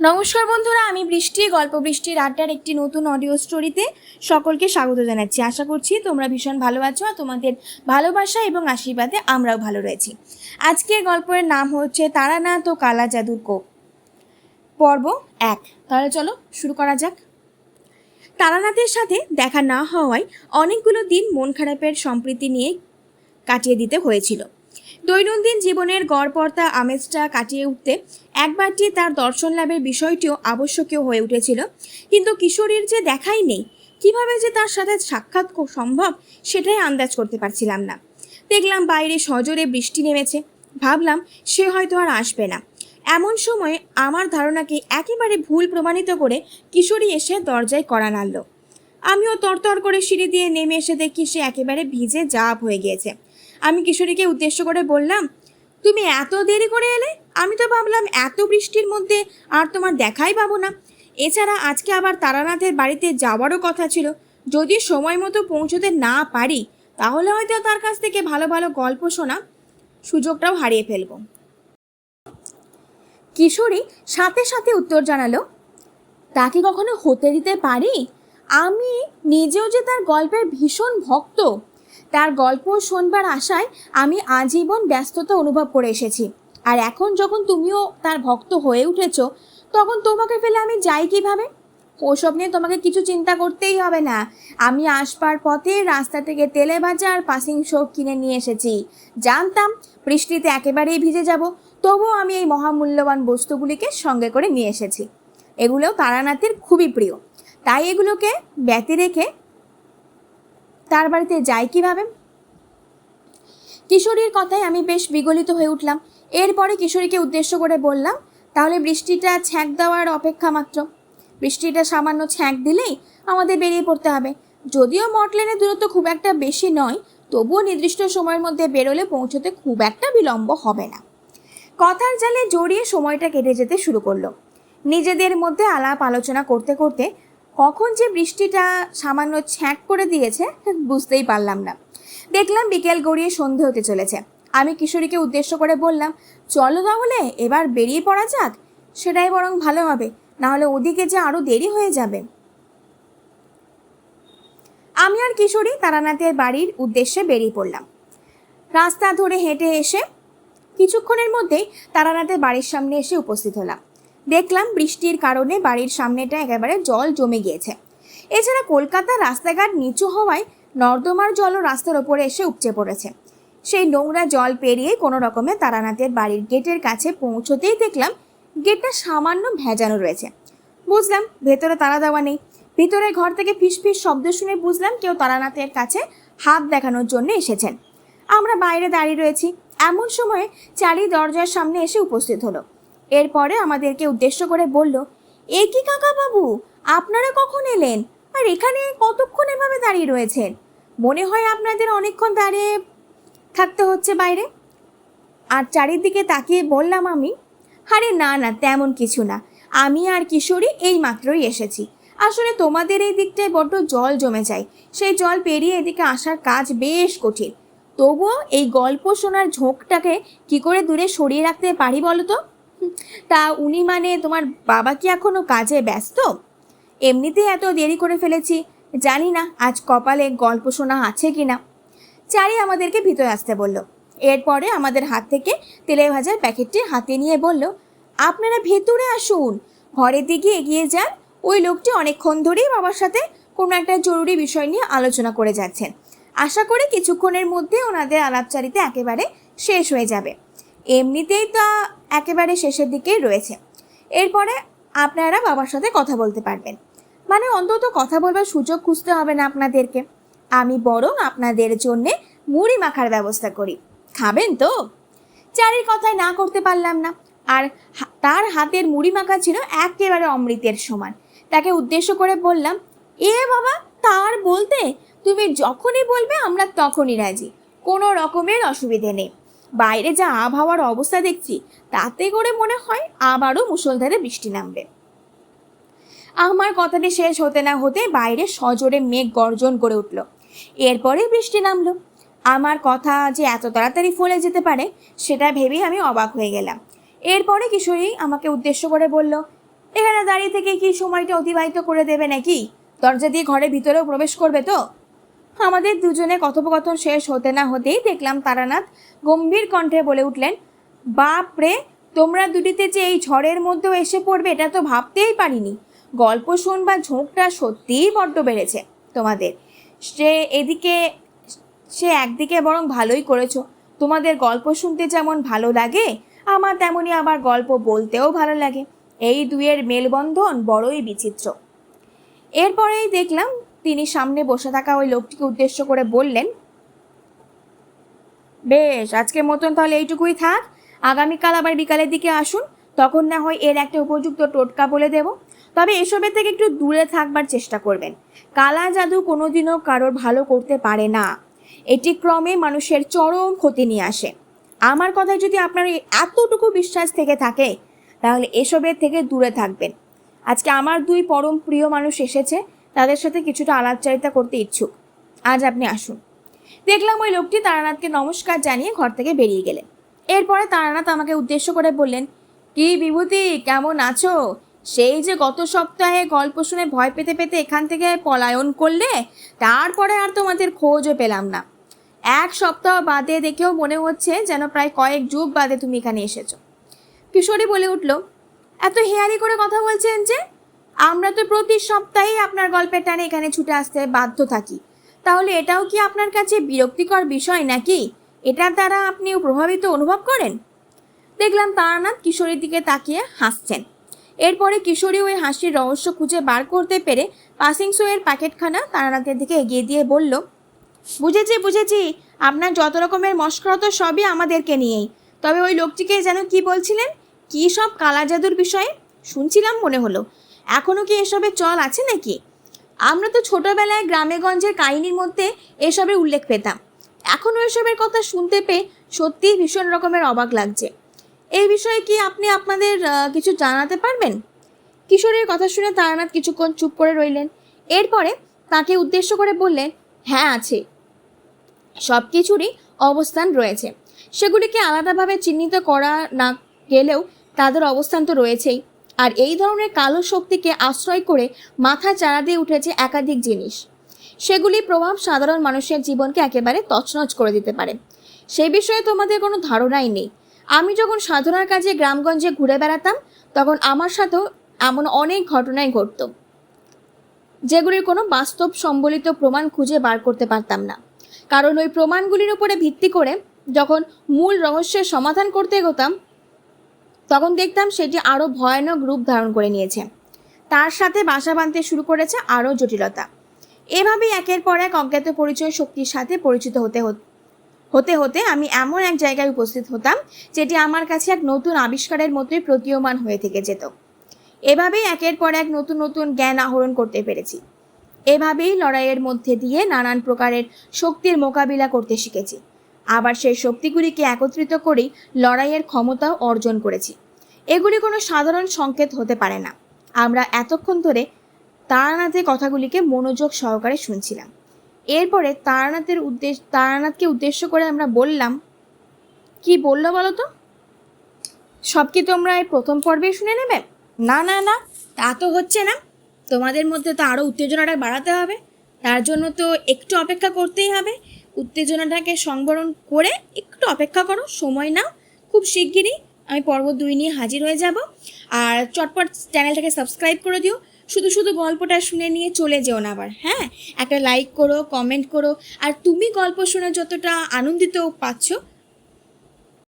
নমস্কার বন্ধুরা, আমি বৃষ্টি। গল্প বৃষ্টির আড্ডার একটি নতুন অডিও স্টোরিতে সকলকে স্বাগত জানাচ্ছি। আশা করছি তোমরা ভীষণ ভালো আছো আর তোমাদের ভালোবাসা এবং আশীর্বাদে আমরাও ভালো রয়েছি। আজকের গল্পের নাম হচ্ছে তারানাথ ও কালা জাদুর কোপ, পর্ব 1। তাহলে চলো শুরু করা যাক। তারানাথের সাথে দেখা না হওয়ায় অনেকগুলো দিন মন খারাপের সম্প্রীতি নিয়ে কাটিয়ে দিতে হয়েছিল। দৈনন্দিন জীবনের গড়পড়তা আমেজটা কাটিয়ে উঠতে একবারটি তার দর্শন লাভের বিষয়টিও আবশ্যকীয় হয়ে উঠেছিল, কিন্তু কিশোরীর যে দেখাই নেই, কিভাবে যে তার সাথে সাক্ষাৎ সম্ভব সেটাই আন্দাজ করতে পারছিলাম না। দেখলাম বাইরে সজোরে বৃষ্টি নেমেছে, ভাবলাম সে হয়তো আর আসবে না। এমন সময় আমার ধারণাকে একেবারে ভুল প্রমাণিত করে কিশোরী এসে দরজায় কড়া নাড়ল। আমিও তরতর করে সিঁড়ি দিয়ে নেমে এসে দেখি সে একেবারে ভিজে জাপ হয়ে গিয়েছে। আমি কিশোরীকে উদ্দেশ্য করে বললাম, তুমি এত দেরি করে এলে? আমি তো ভাবলাম এত বৃষ্টির মধ্যে আর তোমার দেখাই পাবো না। এছাড়া আজকে আবার তারানাথের বাড়িতে যাওয়ারও কথা ছিল। যদি সময় মতো পৌঁছতে না পারি তাহলে হয়তো তার কাছ থেকে ভালো ভালো গল্প শোনা সুযোগটাও হারিয়ে ফেলবো। কিশোরী সাথে সাথে উত্তর জানালো, তা কি কখনো হতে দিতে পারি? আমি নিজেও যে তার গল্পের ভীষণ ভক্ত। তার গল্প শোনবার আশায় আমি আজীবন ব্যস্ততা অনুভব করে এসেছি। আর এখন যখন তুমিও তার ভক্ত হয়ে উঠেছ, তখন তোমাকে ফেলে আমি যাই কিভাবে? ওসব নিয়ে তোমাকে কিছু চিন্তা করতেই হবে না। আমি আসবার পথে রাস্তা থেকে তেলে ভাজা আর পাসিং শো কিনে নিয়ে এসেছি। জানতাম বৃষ্টিতে একেবারেই ভিজে যাব, তবুও আমি এই মহামূল্যবান বস্তুগুলিকে সঙ্গে করে নিয়ে এসেছি। এগুলোও তারানাথের খুবই প্রিয়, তাই এগুলোকে ব্যতি রেখে তার বাড়িতে যাই কিভাবে? কিশোরীর কথায় আমি বেশ বিগলিত হয়ে উঠলাম। এরপরে কিশোরীকে উদ্দেশ্য করে বললাম, তাহলে বৃষ্টিটা ছ্যাঁক দেওয়ার অপেক্ষা মাত্র। বৃষ্টিটা সামান্য ছ্যাঁক দিলেই আমাদের বেরিয়ে পড়তে হবে। যদিও মটলেনের দূরত্ব খুব একটা বেশি নয়, তবুও নির্দিষ্ট সময়ের মধ্যে বেরোলে পৌঁছতে খুব একটা বিলম্ব হবে না। কথার জালে জড়িয়ে সময়টা কেটে যেতে শুরু করলো। নিজেদের মধ্যে আলাপ আলোচনা করতে করতে কখন যে বৃষ্টিটা সামান্য ছ্যাঁক করে দিয়েছে বুঝতেই পারলাম না। দেখলাম বিকেল গড়িয়ে সন্ধে হতে চলেছে। আমি কিশোরীকে উদ্দেশ্য করে বললাম, চলো তাহলে এবার বেরিয়ে পড়া যাক। সেটাই বরং ভালো হবে, নাহলে ওদিকে যে আরও দেরি হয়ে যাবে। আমি আর কিশোরী তারানাথের বাড়ির উদ্দেশ্যে বেরিয়ে পড়লাম। রাস্তা ধরে হেঁটে এসে কিছুক্ষণের মধ্যেই তারানাথের বাড়ির সামনে এসে উপস্থিত হলাম। দেখলাম বৃষ্টির কারণে বাড়ির সামনেটা একেবারে জল জমে গিয়েছে। এছাড়া কলকাতার রাস্তাঘাট নিচু হওয়ায় নর্দমার জলও রাস্তার ওপরে এসে উপচে পড়েছে। সেই নোংরা জল পেরিয়ে কোনো রকমে তারানাথের বাড়ির গেটের কাছে পৌঁছতেই দেখলাম গেটটা সামান্য ভেজানো রয়েছে। বুঝলাম ভেতরে তালা দেওয়া নেই। ভিতরে ঘর থেকে ফিসফিস শব্দ শুনে বুঝলাম কেউ তারানাথের কাছে হাত দেখানোর জন্য এসেছেন। আমরা বাইরে দাঁড়িয়ে রয়েছি। এমন সময়ে চারি দরজার সামনে এসে উপস্থিত হলো। এরপরে আমাদেরকে উদ্দেশ্য করে বলল, এ কি কাকা বাবু, আপনারা কখন এলেন? আর এখানে কতক্ষণ এভাবে দাঁড়িয়ে রয়েছেন? মনে হয় আপনাদের অনেকক্ষণ দাঁড়িয়ে থাকতে হচ্ছে বাইরে। আর চারিদিকে তাকিয়ে বললাম আমি, আরে না না, তেমন কিছু না। আমি আর কিশোরী এই মাত্রই এসেছি। আসলে তোমাদের এই দিকটায় বড্ড জল জমে যায়, সেই জল পেরিয়ে এদিকে আসার কাজ বেশ কঠিন। তবুও এই গল্প শোনার ঝোঁকটাকে কি করে দূরে সরিয়ে রাখতে পারি বলো তো? তা উনি মানে তোমার বাবা কি এখনো কাজে ব্যস্ত? এমনিতেই এত দেরি করে ফেলেছি, জানি না আজ কপালে গল্প শোনা আছে কি না। চারি আমাদেরকে ভিতরে আসতে বলল। এরপরে আমাদের হাত থেকে তেলে ভাজার প্যাকেটটি হাতে নিয়ে বলল, আপনারা ভেতরে আসুন, ঘরের দিকে এগিয়ে যান। ওই লোকটি অনেকক্ষণ ধরেই বাবার সাথে কোনো একটা জরুরি বিষয় নিয়ে আলোচনা করে যাচ্ছেন। আশা করি কিছুক্ষণের মধ্যে ওনাদের আলাপচারিতা একেবারে শেষ হয়ে যাবে। এমনিতেই তা একেবারে শেষের দিকেই রয়েছে। এরপরে আপনারা বাবার সাথে কথা বলতে পারবেন, মানে অন্তত কথা বলবার সুযোগ খুঁজতে হবে না আপনাদেরকে। আমি বরং আপনাদের জন্যে মুড়ি মাখার ব্যবস্থা করি, খাবেন তো? চারির কথায় না করতে পারলাম না। আর তার হাতের মুড়ি মাখা ছিল একেবারে অমৃতের সমান। তাকে উদ্দেশ্য করে বললাম, এ বাবা, তার বলতে, তুমি যখনই বলবে আমরা তখনই রাজি, কোনো রকমের অসুবিধে নেই। বাইরে যা আবহাওয়ার অবস্থা দেখছি, তাতে করে মনে হয় আবারও মুষলধারে বৃষ্টি নামবে। আমার কথাটি শেষ হতে না হতে বাইরে সজোরে মেঘ গর্জন করে উঠল। এরপরে বৃষ্টি নামলো। আমার কথা যে এত তাড়াতাড়ি ফলে যেতে পারে সেটা ভেবেই আমি অবাক হয়ে গেলাম। এরপরে কিশোরী আমাকে উদ্দেশ্য করে বলল, এখানে দাঁড়িয়ে থেকে কি সময়টা অতিবাহিত করে দেবে নাকি? দরজা দিয়ে ঘরের ভিতরেও প্রবেশ করবে তো? আমাদের দুজনে কথোপকথন শেষ হতে না হতেই দেখলাম তারানাথ গম্ভীর কণ্ঠে বলে উঠলেন, বাপ রে, তোমরা দুটিতে যে এই ঝড়ের মধ্যেও এসে পড়বে এটা তো ভাবতেই পারিনি। গল্প শুনবার ঝোঁকটা সত্যিই বড্ড বেড়েছে তোমাদের। সে একদিকে বরং ভালোই করেছো। তোমাদের গল্প শুনতে যেমন ভালো লাগে, আমার তেমনই আবার গল্প বলতেও ভালো লাগে। এই দুইয়ের মেলবন্ধন বড়ই বিচিত্র। এরপরেই দেখলাম তিনি সামনে বসে থাকা ওই লোকটিকে উদ্দেশ্য করে বললেন, বেশ, আজকের মতন তাহলে এইটুকুই থাক। আগামীকাল আবার বিকালের দিকে আসুন, তখন না হয় এর একটা উপযুক্ত টোটকা বলে দেব। তবে এসবের থেকে একটু দূরে থাকবার চেষ্টা করবেন। কালা জাদু কোনোদিনও কারোর ভালো করতে পারে না, এটি ক্রমে মানুষের চরম ক্ষতি নিয়ে আসে। আমার কথায় যদি আপনার এতটুকু বিশ্বাস থেকে থাকে তাহলে এসবের থেকে দূরে থাকবেন। আজকে আমার দুই পরম প্রিয় মানুষ এসেছে, তাদের সাথে কিছুটা আলাপচারিতা করতে ইচ্ছুক। আজ আপনি আসুন। দেখলাম ওই লোকটি তারানাথকে নমস্কার জানিয়ে ঘর থেকে বেরিয়ে গেলেন। এরপরে তারানাথ আমাকে উদ্দেশ্য করে বললেন, কি বিভূতি, কেমন আছো? সেই যে গত সপ্তাহে গল্প শুনে ভয় পেতে পেতে এখান থেকে পলায়ন করলে, তারপরে আর তোমাদের খোঁজও পেলাম না। এক সপ্তাহ বাদে দেখেও মনে হচ্ছে যেন প্রায় কয়েক যুগ বাদে তুমি এখানে এসেছো। কিশোরী বলে উঠল, এত হেয়ালি করে কথা বলছেন যে? আমরা তো প্রতি সপ্তাহেই আপনার গল্পের টানে এখানে ছুটে আসতে বাধ্য থাকি। তাহলে এটাও কি আপনার কাছে বিরক্তিকর বিষয় নাকি? এটার দ্বারা আপনিও প্রভাবিত অনুভব করেন? দেখলাম তারানাথ কিশোরীর দিকে তাকিয়ে হাসছেন। এরপরে কিশোরী ওই হাসির রহস্য খুঁজে বার করতে পেরে পাসিং শোয়ের প্যাকেটখানা তারানাথের দিকে এগিয়ে দিয়ে বলল, বুঝেছি, আপনার যত রকমের মশকরা তো সবই আমাদেরকে নিয়েই। তবে ওই লোকটিকে যেন কি বলছিলেন, কি সব কালা জাদুর বিষয়ে শুনছিলাম মনে হলো। এখনও কি এসবের চল আছে নাকি? আমরা তো ছোটবেলায় গ্রামেগঞ্জের কাহিনীর মধ্যে এসবের উল্লেখ পেতাম। এখনও এসবের কথা শুনতে পেয়ে সত্যিই ভীষণ রকমের অবাক লাগছে। এই বিষয়ে কি আপনি আপনাদের কিছু জানাতে পারবেন? কিশোরের কথা শুনে তারানাথ কিছুক্ষণ চুপ করে রইলেন। এরপরে তাকে উদ্দেশ্য করে বললেন, হ্যাঁ আছে, সব কিছুরই অবস্থান রয়েছে। সেগুলিকে আলাদাভাবে চিহ্নিত করা না গেলেও তাদের অবস্থান তো রয়েছেই। আর এই ধরনের কালো শক্তিকে আশ্রয় করে মাথা চাড়া দিয়ে উঠেছে একাধিক জিনিস। সেগুলি প্রভাব সাধারণ মানুষের জীবনকে একেবারে তছনছ করে দিতে পারে। সে বিষয়ে তোমাদের কোনো ধারণাই নেই। আমি যখন সাধনার কাজে গ্রামগঞ্জে ঘুরে বেড়াতাম তখন আমার সাথেও এমন অনেক ঘটনাই ঘটত, যেগুলির কোনো বাস্তব সম্বলিত প্রমাণ খুঁজে বার করতে পারতাম না। কারণ ওই প্রমাণগুলির উপরে ভিত্তি করে যখন মূল রহস্যের সমাধান করতে এগোতাম তখন দেখতাম সেটি আরও ভয়ানক রূপ ধারণ করে নিয়েছে। তার সাথে বাসা বাঁধতে শুরু করেছে আরও জটিলতা। এভাবেই একের পর এক অজ্ঞাত পরিচয় শক্তির সাথে পরিচিত হতে হতে আমি এমন এক জায়গায় উপস্থিত হতাম যেটি আমার কাছে এক নতুন আবিষ্কারের মতোই প্রতীয়মান হয়ে থেকে যেত। এভাবেই একের পর এক নতুন নতুন জ্ঞান আহরণ করতে পেরেছি। এভাবেই লড়াইয়ের মধ্যে দিয়ে নানান প্রকারের শক্তির মোকাবিলা করতে শিখেছি। আবার সেই শক্তিগুলিকে একত্রিত করেই লড়াইয়ের ক্ষমতাও অর্জন করেছি। এগুলি কোনো সাধারণ সংকেত হতে পারে না। আমরা এতক্ষণ ধরে তারানাথের কথাগুলিকে মনোযোগ সহকারে শুনছিলাম। এরপরে তারানাথকে উদ্দেশ্য করে আমরা বললাম, কি বললো বলো তো? সব কি তোমরা এই প্রথম পর্বেই শুনে নেবে? না, তা তো হচ্ছে না। তোমাদের মধ্যে তো আরও উত্তেজনাটা বাড়াতে হবে। তার জন্য তো একটু অপেক্ষা করতেই হবে। উত্তেজনাটাকে সংবরণ করে একটু অপেক্ষা করো, সময় নাও। খুব শিগগিরই আমি পর্ব 2 নিয়ে হাজির হয়ে যাব। আর চটপট চ্যানেলটাকে সাবস্ক্রাইব করে দিও। শুধু গল্পটা শুনে নিয়ে চলে যেও না আবার। হ্যাঁ, একটা লাইক করো, কমেন্ট করো। আর তুমি গল্প শুনে যতটা আনন্দিত পাচ্ছ